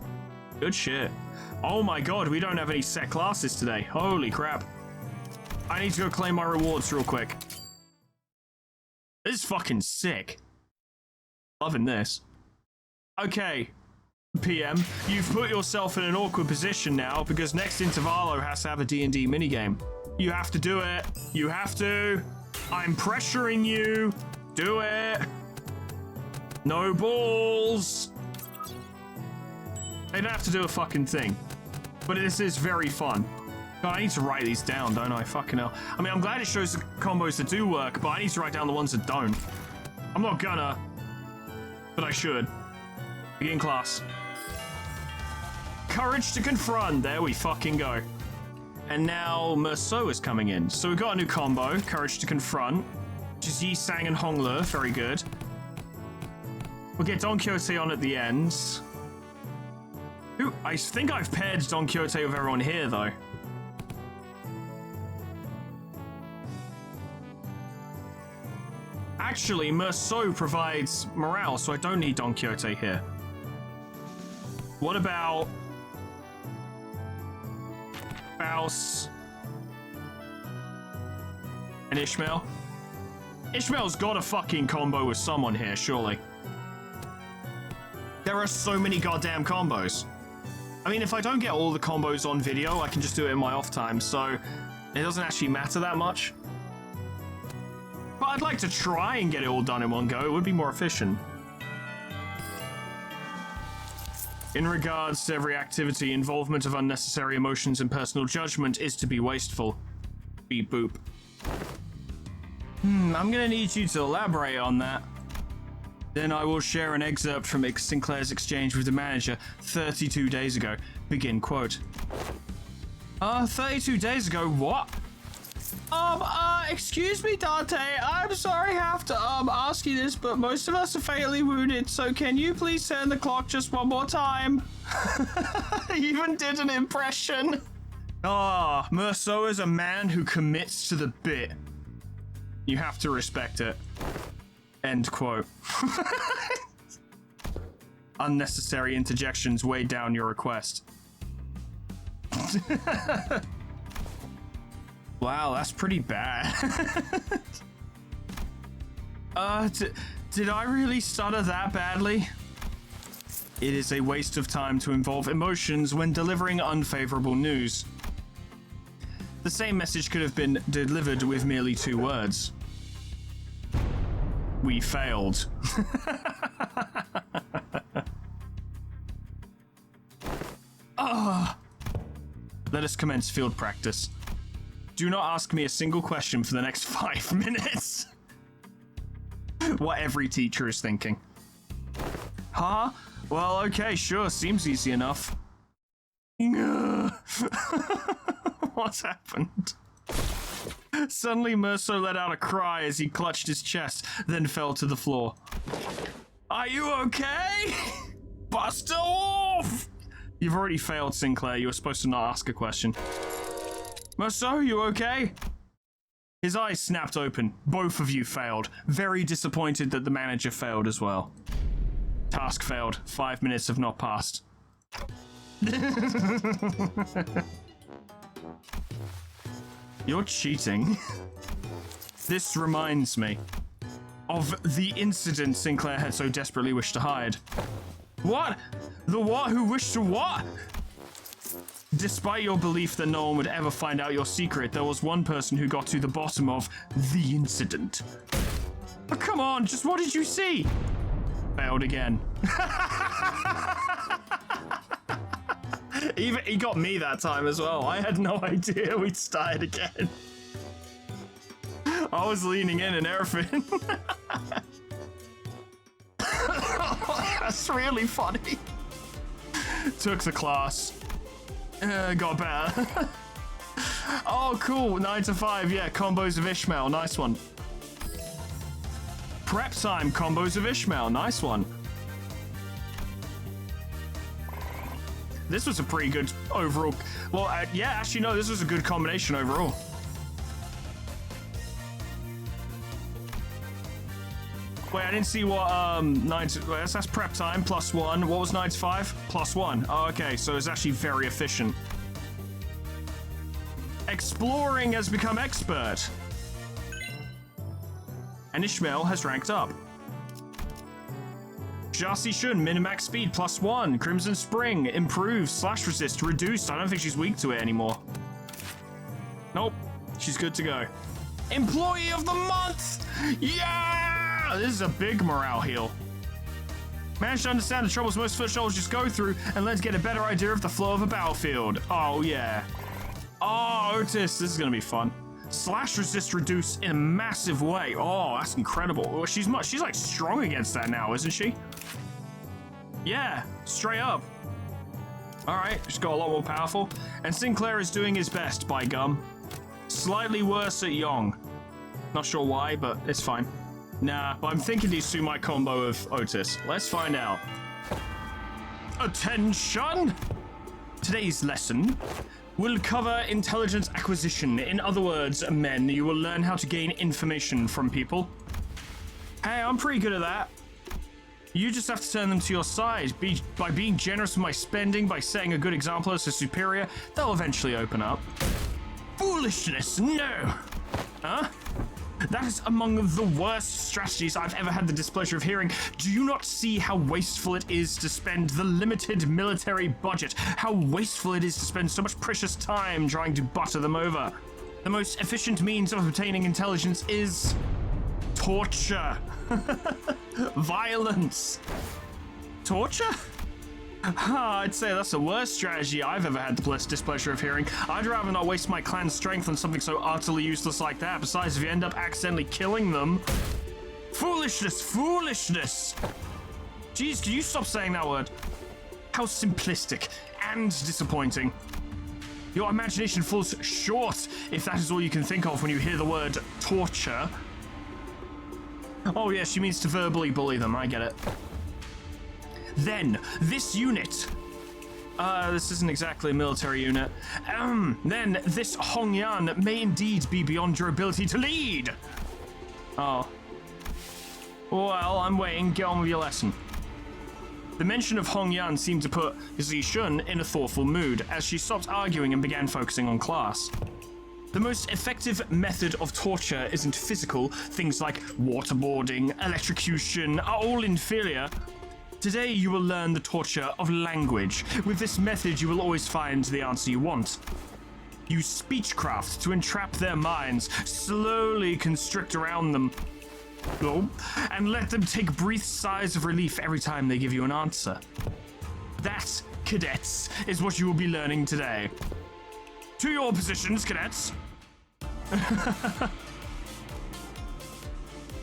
B: Good shit. Oh my god, we don't have any set classes today. Holy crap. I need to go claim my rewards real quick. This is fucking sick. Loving this. Okay. PM, you've put yourself in an awkward position now because next Intervalo has to have a D&D minigame. You have to do it. You have to. I'm pressuring you. Do it. No balls. They don't have to do a fucking thing. But this is very fun. God, I need to write these down, don't I? Fucking hell. I mean, I'm glad it shows the combos that do work, but I need to write down the ones that don't. I'm not gonna. But I should. Begin class. Courage to confront. There we fucking go. And now Merceau is coming in. So we've got a new combo. Courage to confront. Which is Yi Sang and Hongler. Very good. We'll get Don Quixote on at the end. Ooh, I think I've paired Don Quixote with everyone here, though. Actually, Merceau provides morale, so I don't need Don Quixote here. What about Faust And Ishmael? Ishmael's got a fucking combo with someone here, surely. There are so many goddamn combos. I mean, if I don't get all the combos on video, I can just do it in my off time, so it doesn't actually matter that much. But I'd like to try and get it all done in one go. It would be more efficient. In regards to every activity, involvement of unnecessary emotions and personal judgment is to be wasteful. Beep boop. I'm gonna need you to elaborate on that. Then I will share an excerpt from Sinclair's exchange with the manager 32 days ago. Begin quote. 32 days ago, what? Excuse me, Dante. I'm sorry I have to, ask you this, but most of us are fatally wounded, so can you please turn the clock just one more time? He even did an impression. Merceau is a man who commits to the bit. You have to respect it. End quote. Unnecessary interjections weigh down your request. Wow, that's pretty bad. Did I really stutter that badly? It is a waste of time to involve emotions when delivering unfavorable news. The same message could have been delivered with merely 2 words. We failed. Let us commence field practice. Do not ask me a single question for the next 5 minutes. What every teacher is thinking. Huh? Well, okay, sure, seems easy enough. What's happened? Suddenly, Merceau let out a cry as he clutched his chest, then fell to the floor. Are you okay? Buster off! You've already failed, Sinclair. You were supposed to not ask a question. Merceau, you okay? His eyes snapped open. Both of you failed. Very disappointed that the manager failed as well. Task failed. 5 minutes have not passed. You're cheating. This reminds me of the incident Sinclair had so desperately wished to hide. What? The what who wished to what? Despite your belief that no one would ever find out your secret, there was one person who got to the bottom of the incident. Oh, come on, just what did you see? Failed again. He got me that time as well. I had no idea we'd started again. I was leaning in and everything. That's really funny. Took the class. Got better. Oh, cool. 9 to 5. Yeah, combos of Ishmael. Nice one. Prep time. Combos of Ishmael. Nice one. This was a pretty good overall. Well, yeah, actually, no, this was a good combination overall. Wait, I didn't see what, 9 to, that's prep time, +1. What was 9 to 5? +1. Oh, okay, so it's actually very efficient. Exploring has become expert. And Ishmael has ranked up. Jasi Shun, minimax speed, +1. Crimson Spring, improved, slash resist, reduced. I don't think she's weak to it anymore. Nope, she's good to go. Employee of the month! Yeah! This is a big morale heal. Managed to understand the troubles most foot soldiers just go through and let's get a better idea of the flow of a battlefield. Oh, yeah. Oh, Otis, this is gonna be fun. Slash resist reduced in a massive way. Oh, that's incredible. Well, she's like strong against that now, isn't she? Yeah, straight up. All right, she's got a lot more powerful. And Sinclair is doing his best, by gum. Slightly worse at Yong. Not sure why, but it's fine. Nah, but I'm thinking these two might combo of Otis. Let's find out. Attention! Today's lesson will cover intelligence acquisition. In other words, men, you will learn how to gain information from people. Hey, I'm pretty good at that. You just have to turn them to your side. By being generous with my spending, by setting a good example as a superior, they'll eventually open up. Foolishness, no! Huh? That is among the worst strategies I've ever had the displeasure of hearing. Do you not see how wasteful it is to spend the limited military budget? How wasteful it is to spend so much precious time trying to butter them over? The most efficient means of obtaining intelligence is torture. Violence. Torture? I'd say that's the worst strategy I've ever had the displeasure of hearing. I'd rather not waste my clan's strength on something so utterly useless like that. Besides, if you end up accidentally killing them... Foolishness! Foolishness! Jeez, can you stop saying that word? How simplistic and disappointing. Your imagination falls short if that is all you can think of when you hear the word torture. Oh yeah, she means to verbally bully them, I get it. Then, this unit. This isn't exactly a military unit. Then, this Hongyan may indeed be beyond your ability to lead. Oh. Well, I'm waiting. Get on with your lesson. The mention of Hongyan seemed to put Zishun in a thoughtful mood as she stopped arguing and began focusing on class. The most effective method of torture isn't physical. Things like waterboarding, electrocution are all inferior. Today you will learn the torture of language. With this method you will always find the answer you want. Use speechcraft to entrap their minds, slowly constrict around them, and let them take brief sighs of relief every time they give you an answer. That, cadets, is what you will be learning today. To your positions, cadets.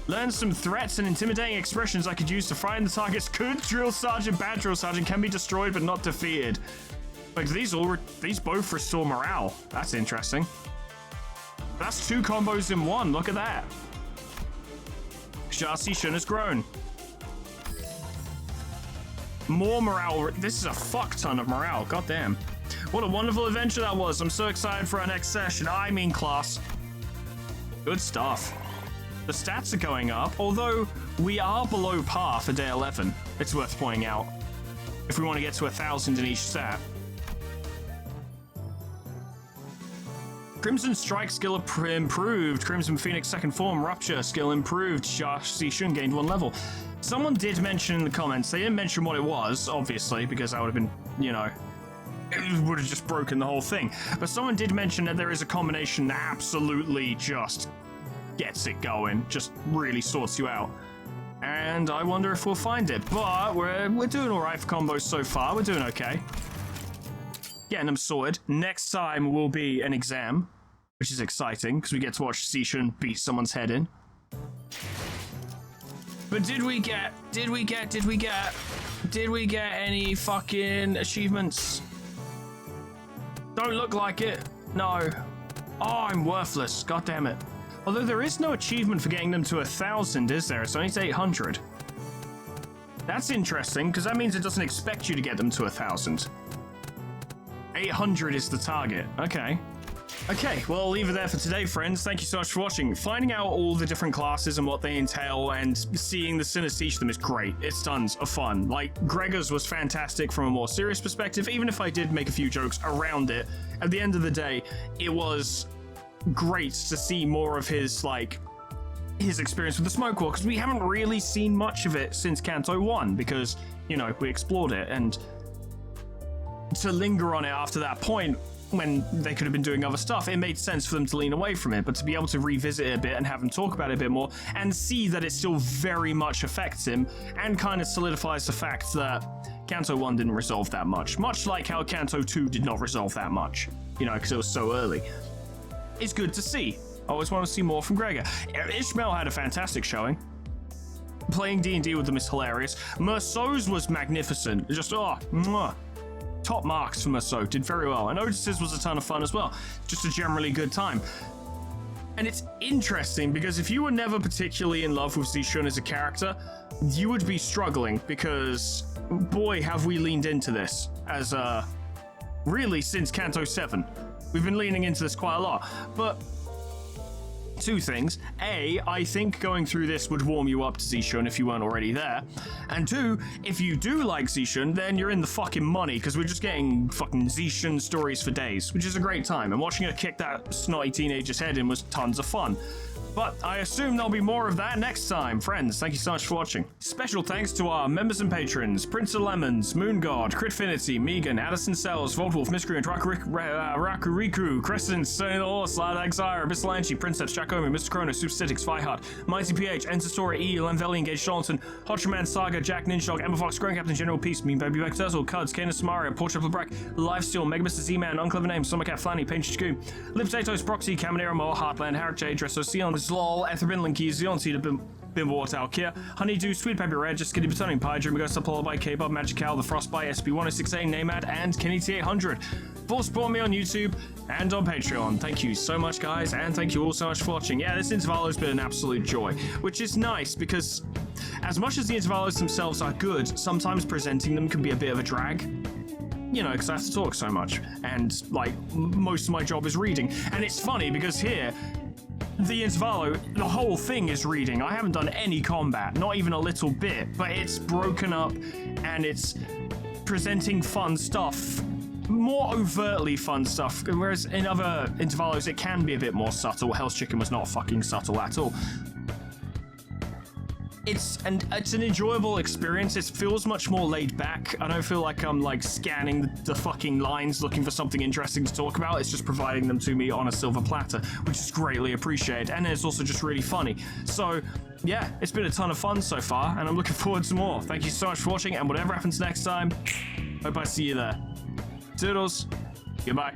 B: Learn some threats and intimidating expressions I could use to frighten the targets. Good drill sergeant, bad drill sergeant can be destroyed but not defeated. Like these both restore morale. That's interesting. That's 2 combos in one. Look at that. Shasi Shun has grown. More morale. This is a fuck ton of morale. God damn. What a wonderful adventure that was. I'm so excited for our next session. I mean class. Good stuff. The stats are going up, although we are below par for day 11. It's worth pointing out. If we want to get to 1,000 in each stat. Crimson Strike skill improved. Crimson Phoenix second form rupture skill improved. Xia Shun gained 1 level. Someone did mention in the comments, they didn't mention what it was, obviously, because that would have been, you know, it would have just broken the whole thing. But someone did mention that there is a combination that absolutely just gets it going, just really sorts you out. And I wonder if we'll find it. But we're doing alright for combos so far. We're doing okay. Getting them sorted. Next time will be an exam, which is exciting because we get to watch Zishun beat someone's head in. But did we get any fucking achievements? Don't look like it. No. Oh, I'm worthless. God damn it. Although there is no achievement for getting them to 1,000, is there? It's only to 800. That's interesting, because that means it doesn't expect you to get them to 1,000. 800 is the target. Okay. Okay, well, I'll leave it there for today, friends. Thank you so much for watching. Finding out all the different classes and what they entail and seeing the sinners teach them is great. It's tons of fun. Like, Gregor's was fantastic from a more serious perspective, even if I did make a few jokes around it. At the end of the day, it was great to see more of his, like, his experience with the Smoke War, because we haven't really seen much of it since Kanto 1, because, you know, we explored it, and to linger on it after that point, when they could have been doing other stuff, it made sense for them to lean away from it, but to be able to revisit it a bit and have him talk about it a bit more, and see that it still very much affects him, and kind of solidifies the fact that Kanto 1 didn't resolve that much like how Kanto 2 did not resolve that much, you know, because it was so early. It's good to see. I always want to see more from Gregor. Ishmael had a fantastic showing. Playing D&D with them is hilarious. Merceau's was magnificent. Just, mwah. Top marks for Merceau. Did very well. And Otis's was a ton of fun as well. Just a generally good time. And it's interesting because if you were never particularly in love with Zishun as a character, you would be struggling because, boy, have we leaned into this as, really since Kanto 7. We've been leaning into this quite a lot, but 2 things. A, I think going through this would warm you up to Zishun if you weren't already there. And 2, if you do like Zishun, then you're in the fucking money, because we're just getting fucking Zishun stories for days, which is a great time. And watching her kick that snotty teenager's head in was tons of fun. But I assume there'll be more of that next time. Friends, thank you so much for watching. Special thanks to our members and patrons: Prince of Lemons, Moon God, Critfinity, Megan, Addison Cells, Voltwolf, Miscreant, Rakuriku, Crescent, Sonny the Horse, Slide Exire, Abyss Lanchi, Princess, Jacomi, Mr. Chrono, Superstitics, Fireheart, Mighty PH, Enterstory, E, Lemvelli, Engage Johnson, Hotchaman, Saga, Jack, Ninjog, Emma Fox, Grand Captain, General Peace, Mean Baby Back Turtle, Cuds, Canis Mario, Portrait of Brack, Lifesteal, Mega Mr. Z-Man, Unclever Name, Summercat, Flanny, Painted Goo, Lip Potatoes, Proxy, Caminera, Moa, Heartland, Harrick J, Dresso, Sion, Zlol, Etherbin, Linky, Zion, Cedar, Bimbo, Alkia, Honeydew, Sweet Pepper Red, Just Kitty Batoning Pie, Dream Ghost, Apollo by K-Bob, Magic Cow, The Frostbite, SB1068, Namad, and Kenny T800. Full support me on YouTube and on Patreon. Thank you so much, guys, and thank you all so much for watching. Yeah, this Intervalos has been an absolute joy, which is nice because as much as the Intervalos themselves are good, sometimes presenting them can be a bit of a drag. You know, because I have to talk so much, and like most of my job is reading. And it's funny because here, the Intervalo, the whole thing is reading. I haven't done any combat, not even a little bit, but it's broken up and it's presenting fun stuff, more overtly fun stuff, whereas in other Intervalos it can be a bit more subtle. Hell's Chicken was not fucking subtle at all. It's an enjoyable experience. It feels much more laid back. I don't feel like I'm like scanning the fucking lines looking for something interesting to talk about. It's just providing them to me on a silver platter, which is greatly appreciated. And it's also just really funny. So yeah, it's been a ton of fun so far, and I'm looking forward to more. Thank you so much for watching, and whatever happens next time, hope I see you there. Toodles. Goodbye.